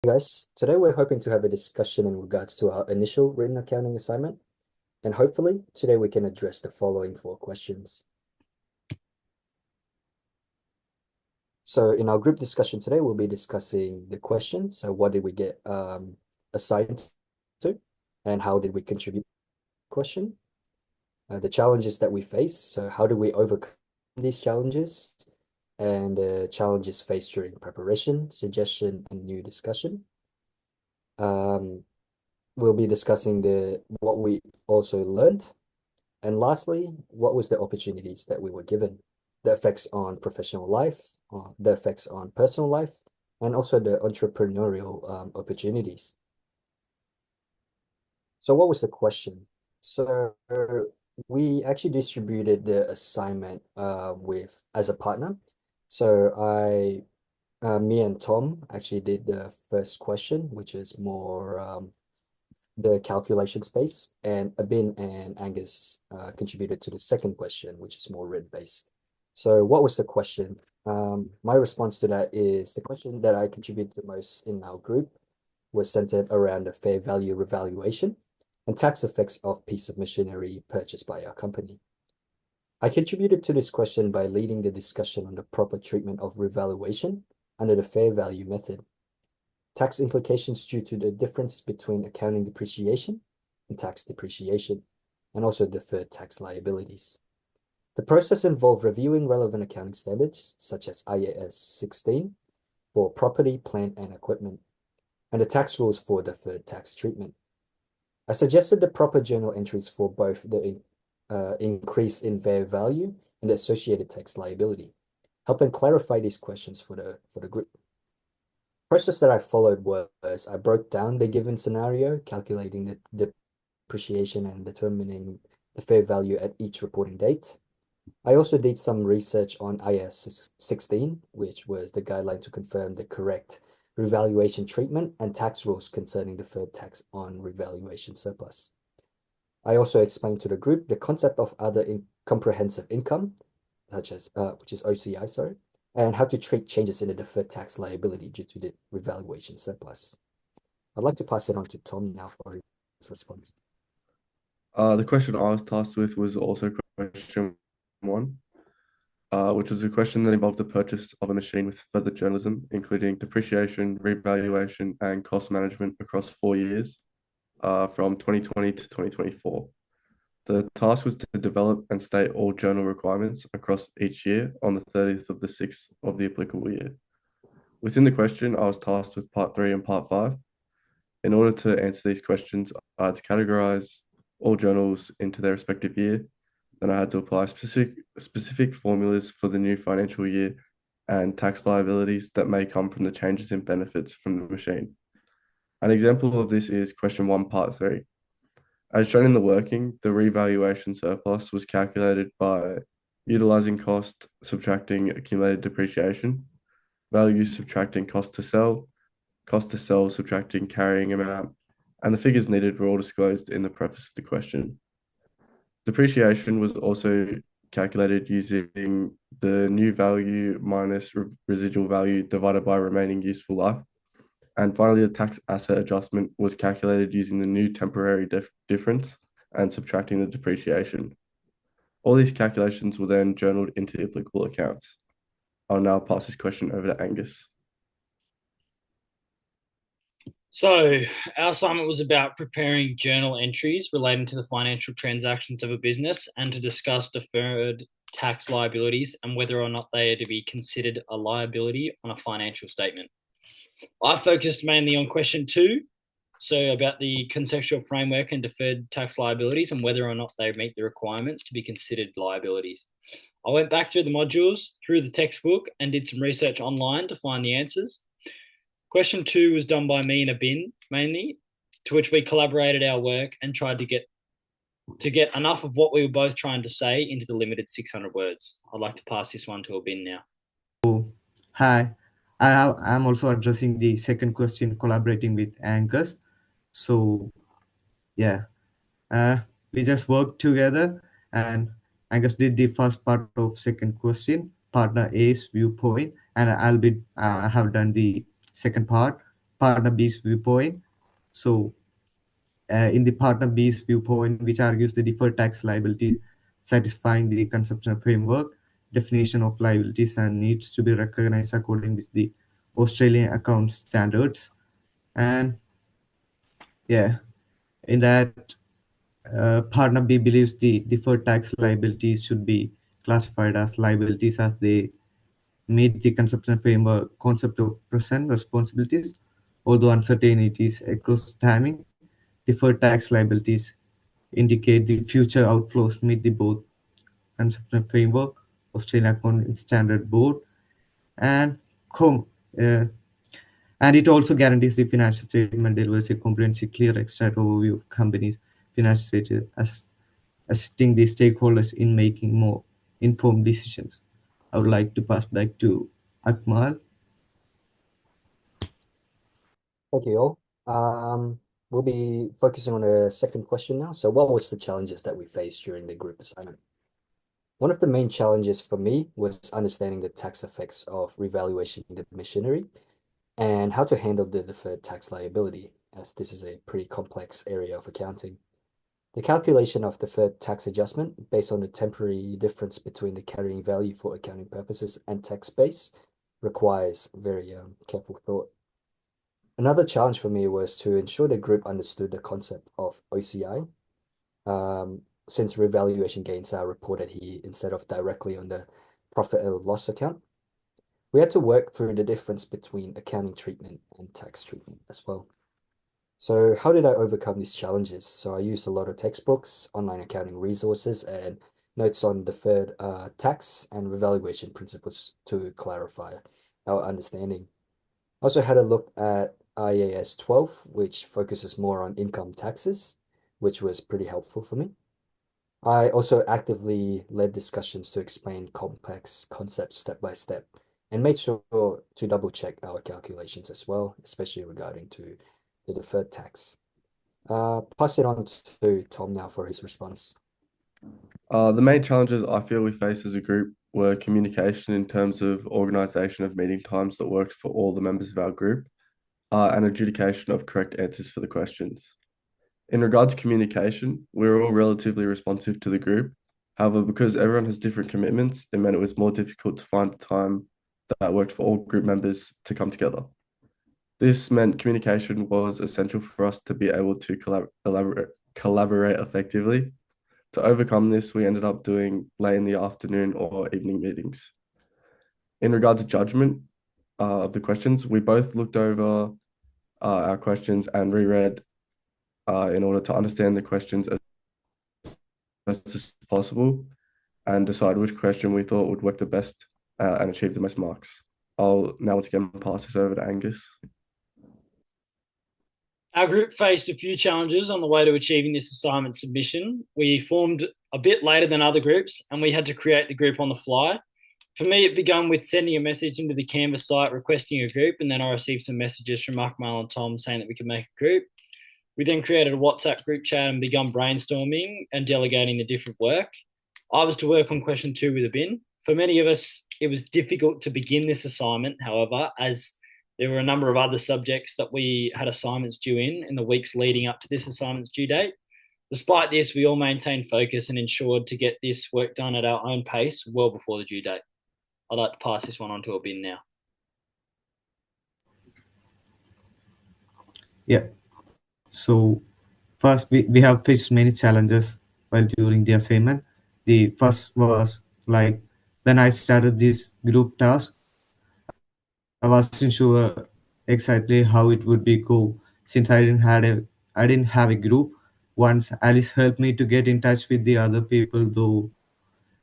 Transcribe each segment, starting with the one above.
Guys, today we're hoping to have a discussion in regards to our initial written accounting assignment, and hopefully today we can address the following four questions. So in our group discussion today, we'll be discussing the question. So what did we get assigned to, and how did we contribute to the question? The challenges that we face. So how do we overcome these challenges? And challenges faced during preparation, suggestion, and new discussion. We'll be discussing what we also learned. And lastly, what was the opportunities that we were given, the effects on professional life, the effects on personal life, and also the entrepreneurial opportunities. So what was the question? So we actually distributed the assignment as a partner. So me and Tom actually did the first question, which is more the calculation space, and Abin and Angus contributed to the second question, which is more read based. So what was the question? My response to that is the question that I contributed the most in our group was centered around the fair value revaluation and tax effects of piece of machinery purchased by our company. I contributed to this question by leading the discussion on the proper treatment of revaluation under the fair value method, tax implications due to the difference between accounting depreciation and tax depreciation, and also deferred tax liabilities. The process involved reviewing relevant accounting standards, such as IAS 16, for property, plant, and equipment, and the tax rules for deferred tax treatment. I suggested the proper journal entries for both the increase in fair value and the associated tax liability, helping clarify these questions for the group. Process that I followed was I broke down the given scenario, calculating the depreciation and determining the fair value at each reporting date. I also did some research on IAS 16, which was the guideline to confirm the correct revaluation treatment and tax rules concerning deferred tax on revaluation surplus. I also explained to the group the concept of other comprehensive income, such as which is OCI, sorry, and how to treat changes in the deferred tax liability due to the revaluation surplus. I'd like to pass it on to Tom now for his response. The question I was tasked with was also question one, which was a question that involved the purchase of a machine with further journalism, including depreciation, revaluation, and cost management across 4 years, from 2020 to 2024. The task was to develop and state all journal requirements across each year on the 30th of the 6th of the applicable year. Within the question, I was tasked with part 3 and part 5. In order to answer these questions, I had to categorize all journals into their respective year. Then I had to apply specific formulas for the new financial year and tax liabilities that may come from the changes in benefits from the machine. An example of this is question 1, part 3. As shown in the working, the revaluation surplus was calculated by utilizing cost, subtracting accumulated depreciation, value subtracting cost to sell, subtracting carrying amount, and the figures needed were all disclosed in the preface of the question. Depreciation was also calculated using the new value minus residual value divided by remaining useful life. And finally, the tax asset adjustment was calculated using the new temporary difference and subtracting the depreciation. All these calculations were then journaled into the applicable accounts. I'll now pass this question over to Angus. So, our assignment was about preparing journal entries relating to the financial transactions of a business and to discuss deferred tax liabilities and whether or not they are to be considered a liability on a financial statement. I focused mainly on question 2, so about the conceptual framework and deferred tax liabilities and whether or not they meet the requirements to be considered liabilities. I went back through the modules, through the textbook, and did some research online to find the answers. Question 2 was done by me and Abin mainly, to which we collaborated our work and tried to get enough of what we were both trying to say into the limited 600 words. I'd like to pass this one to Abin now. Hi, I'm also addressing the second question, collaborating with Angus. So, yeah, we just worked together, and Angus did the first part of second question, partner A's viewpoint, and I have done the second part, partner B's viewpoint. So in the partner B's viewpoint, which argues the deferred tax liabilities satisfying the consumption framework, definition of liabilities and needs to be recognized according with the Australian account standards. And yeah, in that partner B believes the deferred tax liabilities should be classified as liabilities as they meet the consumption framework concept of present responsibilities, although uncertainties across timing. Deferred tax liabilities indicate the future outflows meet the both consumption framework, Australian Accounting Standard Board, and com- uh, and it also guarantees the financial statement delivers a comprehensive, clear, extract overview of companies' financial status, assisting the stakeholders in making more informed decisions. I would like to pass back to Akmal. Thank you all. We'll be focusing on the second question now. So what was the challenges that we faced during the group assignment? One of the main challenges for me was understanding the tax effects of revaluation in the machinery and how to handle the deferred tax liability, as this is a pretty complex area of accounting. The calculation of deferred tax adjustment based on the temporary difference between the carrying value for accounting purposes and tax base requires very careful thought. Another challenge for me was to ensure the group understood the concept of OCI, since revaluation gains are reported here instead of directly on the profit or loss account. We had to work through the difference between accounting treatment and tax treatment as well. So how did I overcome these challenges? So I used a lot of textbooks, online accounting resources, and notes on deferred tax and revaluation principles to clarify our understanding. I also had a look at IAS 12, which focuses more on income taxes, which was pretty helpful for me. I also actively led discussions to explain complex concepts step by step and made sure to double check our calculations as well, especially regarding to the deferred tax. Pass it on to Tom now for his response. The main challenges I feel we faced as a group were communication in terms of organization of meeting times that worked for all the members of our group, and adjudication of correct answers for the questions. In regards to communication, we were all relatively responsive to the group. However, because everyone has different commitments, it meant it was more difficult to find a time that worked for all group members to come together. This meant communication was essential for us to be able to collaborate effectively. To overcome this, we ended up doing late in the afternoon or evening meetings. In regard to judgment of the questions, we both looked over our questions and reread in order to understand the questions as best as possible and decide which question we thought would work the best and achieve the most marks. I'll now once again pass this over to Angus. Our group faced a few challenges on the way to achieving this assignment submission. We formed a bit later than other groups and we had to create the group on the fly. For me, it began with sending a message into the Canvas site requesting a group, and then I received some messages from Akmal and Tom saying that we could make a group. We then created a WhatsApp group chat and begun brainstorming and delegating the different work. I was to work on question 2 with a bin. For many of us, it was difficult to begin this assignment, however, as there were a number of other subjects that we had assignments due in the weeks leading up to this assignment's due date. Despite this, we all maintained focus and ensured to get this work done at our own pace well before the due date. I'd like to pass this one on to a bin now. Yeah. So first, we have faced many challenges while during the assignment. The first was like when I started this group task, I wasn't sure exactly how it would be go since I didn't have a group. Once Alice helped me to get in touch with the other people, though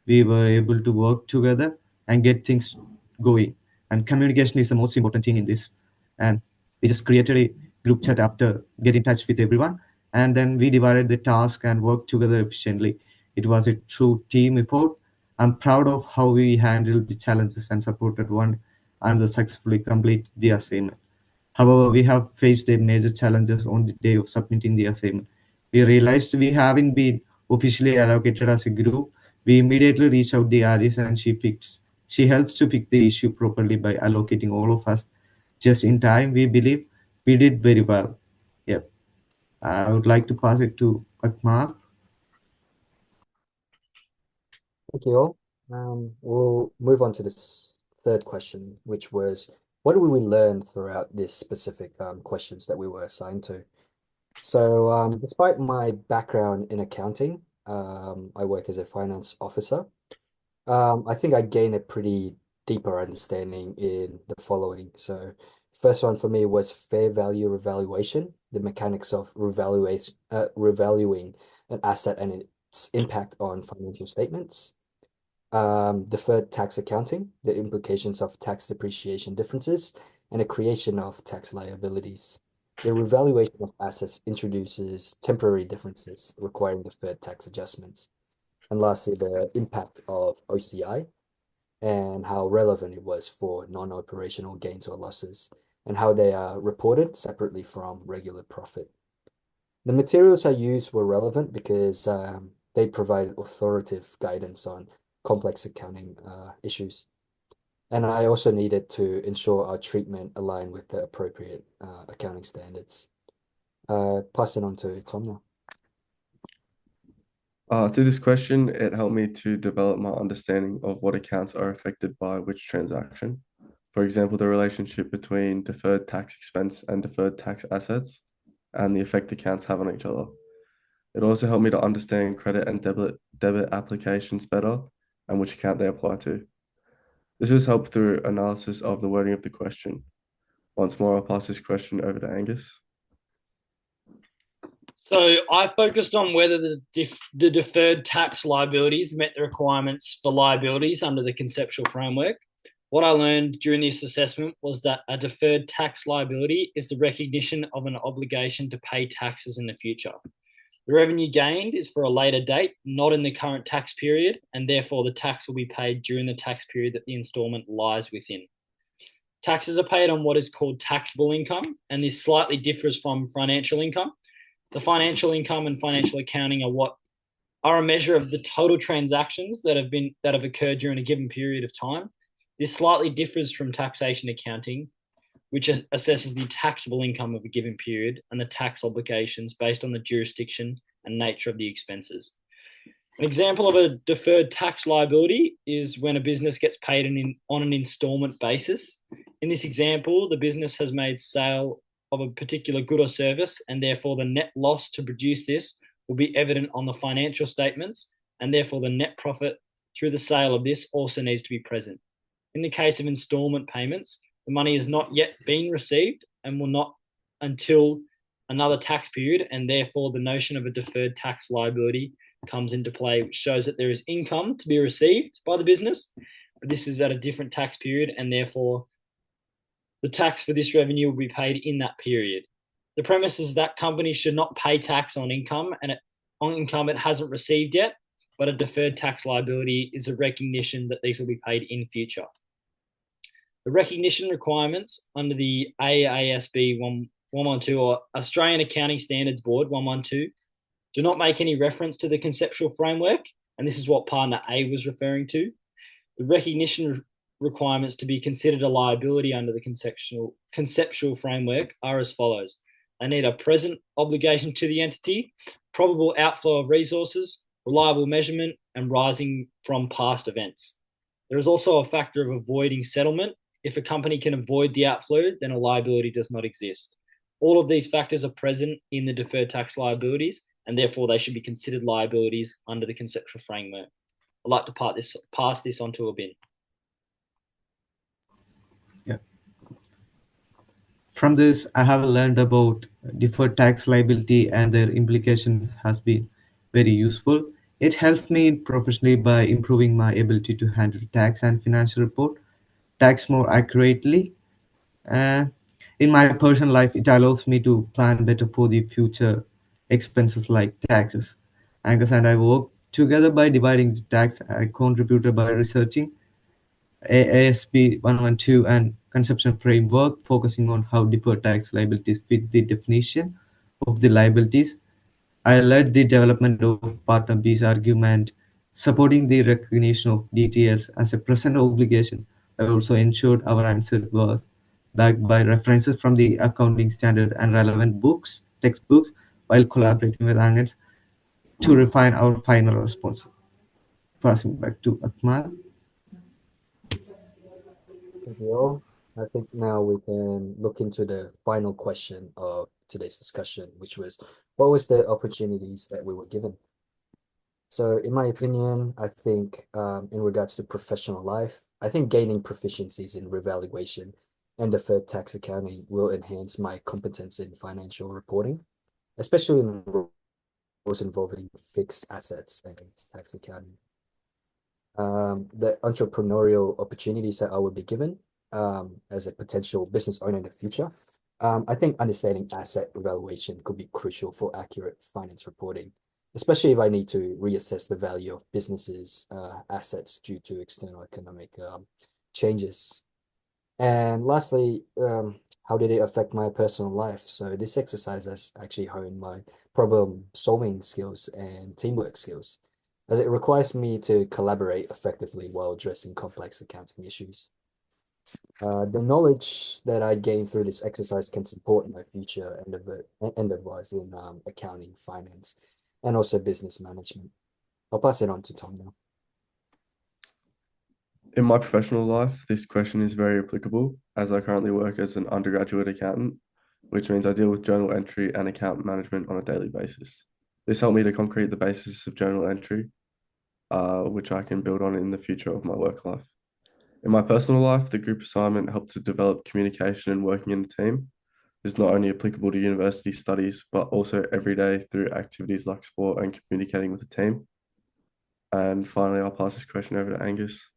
we were able to work together and get things going. And communication is the most important thing in this. And we just created a group chat after get in touch with everyone, and then we divided the task and worked together efficiently. It was a true team effort. I'm proud of how we handled the challenges and supported one another successfully complete the assignment. However, we have faced a major challenges on the day of submitting the assignment. We realized we haven't been officially allocated as a group. We immediately reached out to Alice and she helps to fix the issue properly by allocating all of us just in time. We believe we did very well. Yep. I would like to pass it to Akmal. Thank you all. We'll move on to this third question, which was, what did we learn throughout this specific questions that we were assigned to? So, despite my background in accounting, I work as a finance officer. I think I gained a pretty deeper understanding in the following. So, first one for me was fair value revaluation, the mechanics of revaluing an asset and its impact on financial statements. Deferred tax accounting, the implications of tax depreciation differences, and the creation of tax liabilities. The revaluation of assets introduces temporary differences requiring deferred tax adjustments. And lastly, the impact of OCI and how relevant it was for non-operational gains or losses and how they are reported separately from regular profit. The materials I used were relevant because they provided authoritative guidance on complex accounting issues. And I also needed to ensure our treatment aligned with the appropriate accounting standards. Pass it on to Tom now. Through this question, it helped me to develop my understanding of what accounts are affected by which transaction. For example, the relationship between deferred tax expense and deferred tax assets and the effect accounts have on each other. It also helped me to understand credit and debit applications better and which account they apply to. This was helped through analysis of the wording of the question. Once more, I'll pass this question over to Angus. So I focused on whether the deferred tax liabilities met the requirements for liabilities under the conceptual framework. What I learned during this assessment was that a deferred tax liability is the recognition of an obligation to pay taxes in the future. The revenue gained is for a later date, not in the current tax period, and therefore the tax will be paid during the tax period that the instalment lies within. Taxes are paid on what is called taxable income, and this slightly differs from financial income. The financial income and financial accounting are a measure of the total transactions that have occurred during a given period of time. This slightly differs from taxation accounting, which assesses the taxable income of a given period and the tax obligations based on the jurisdiction and nature of the expenses. An example of a deferred tax liability is when a business gets paid on an installment basis. In this example, the business has made sale of a particular good or service, and therefore the net loss to produce this will be evident on the financial statements, and therefore the net profit through the sale of this also needs to be present. In the case of installment payments, the money has not yet been received and will not until another tax period, and therefore the notion of a deferred tax liability comes into play, which shows that there is income to be received by the business, but this is at a different tax period, and therefore the tax for this revenue will be paid in that period. The premise is that companies should not pay tax on income it hasn't received yet, but a deferred tax liability is a recognition that these will be paid in future. The recognition requirements under the AASB 112 or Australian Accounting Standards Board 112 do not make any reference to the conceptual framework, and this is what partner A was referring to. The recognition requirements to be considered a liability under the conceptual framework are as follows. They need a present obligation to the entity, probable outflow of resources, reliable measurement, and rising from past events. There is also a factor of avoiding settlement. If a company can avoid the outflow, then a liability does not exist. All of these factors are present in the deferred tax liabilities, and therefore they should be considered liabilities under the conceptual framework. I'd like to pass this on to Abin. Yeah. From this, I have learned about deferred tax liability and their implications has been very useful. It helps me professionally by improving my ability to handle tax and financial report tax more accurately. And in my personal life, it allows me to plan better for the future expenses like taxes. Angus and I work together by dividing the tax I contributed by researching ASB 112 and conception framework, focusing on how deferred tax liabilities fit the definition of the liabilities. I led the development of Partner B's argument, supporting the recognition of details as a present obligation. I also ensured our answer was backed by references from the accounting standard and relevant books, textbooks, while collaborating with Angus to refine our final response. Passing back to Akmal. Thank you all. I think now we can look into the final question of today's discussion, which was, what was the opportunities that we were given? So in my opinion, I think in regards to professional life, I think gaining proficiencies in revaluation and deferred tax accounting will enhance my competence in financial reporting, especially in roles involving fixed assets and tax accounting. The entrepreneurial opportunities that I would be given as a potential business owner in the future. I think understanding asset evaluation could be crucial for accurate finance reporting, especially if I need to reassess the value of businesses' assets due to external economic changes. And lastly, how did it affect my personal life? So this exercise has actually honed my problem solving skills and teamwork skills, as it requires me to collaborate effectively while addressing complex accounting issues. The knowledge that I gained through this exercise can support my future endeavors in accounting, finance, and also business management. I'll pass it on to Tom now. In my professional life, this question is very applicable as I currently work as an undergraduate accountant, which means I deal with journal entry and account management on a daily basis. This helped me to concrete the basis of journal entry, which I can build on in the future of my work life. In my personal life, the group assignment helped to develop communication and working in the team. This is not only applicable to university studies, but also every day through activities like sport and communicating with the team. And finally, I'll pass this question over to Angus.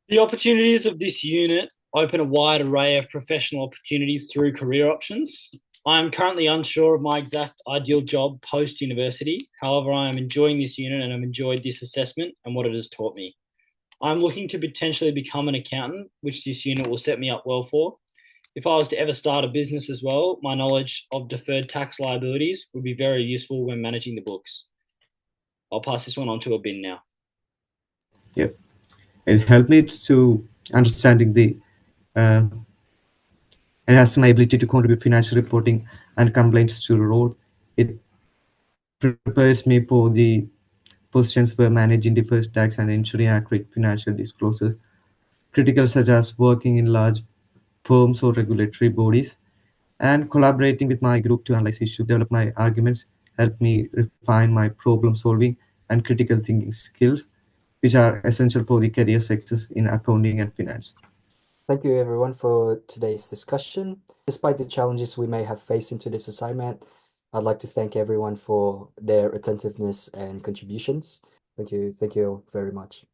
The opportunities of this unit open a wide array of professional opportunities through career options. I am currently unsure of my exact ideal job post university. However, I am enjoying this unit and have enjoyed this assessment and what it has taught me. I'm looking to potentially become an accountant, which this unit will set me up well for. If I was to ever start a business as well, my knowledge of deferred tax liabilities would be very useful when managing the books. I'll pass this one on to Abin now. Yep. It helped me to understanding the enhance my ability to contribute financial reporting and complaints to the role. It prepares me for the positions where managing deferred tax and ensuring accurate financial disclosures, critical such as working in large firms or regulatory bodies, and collaborating with my group to analyze issues, develop my arguments, help me refine my problem solving and critical thinking skills, which are essential for the career success in accounting and finance. Thank you everyone for today's discussion. Despite the challenges we may have faced into this assignment, I'd like to thank everyone for their attentiveness and contributions. Thank you very much.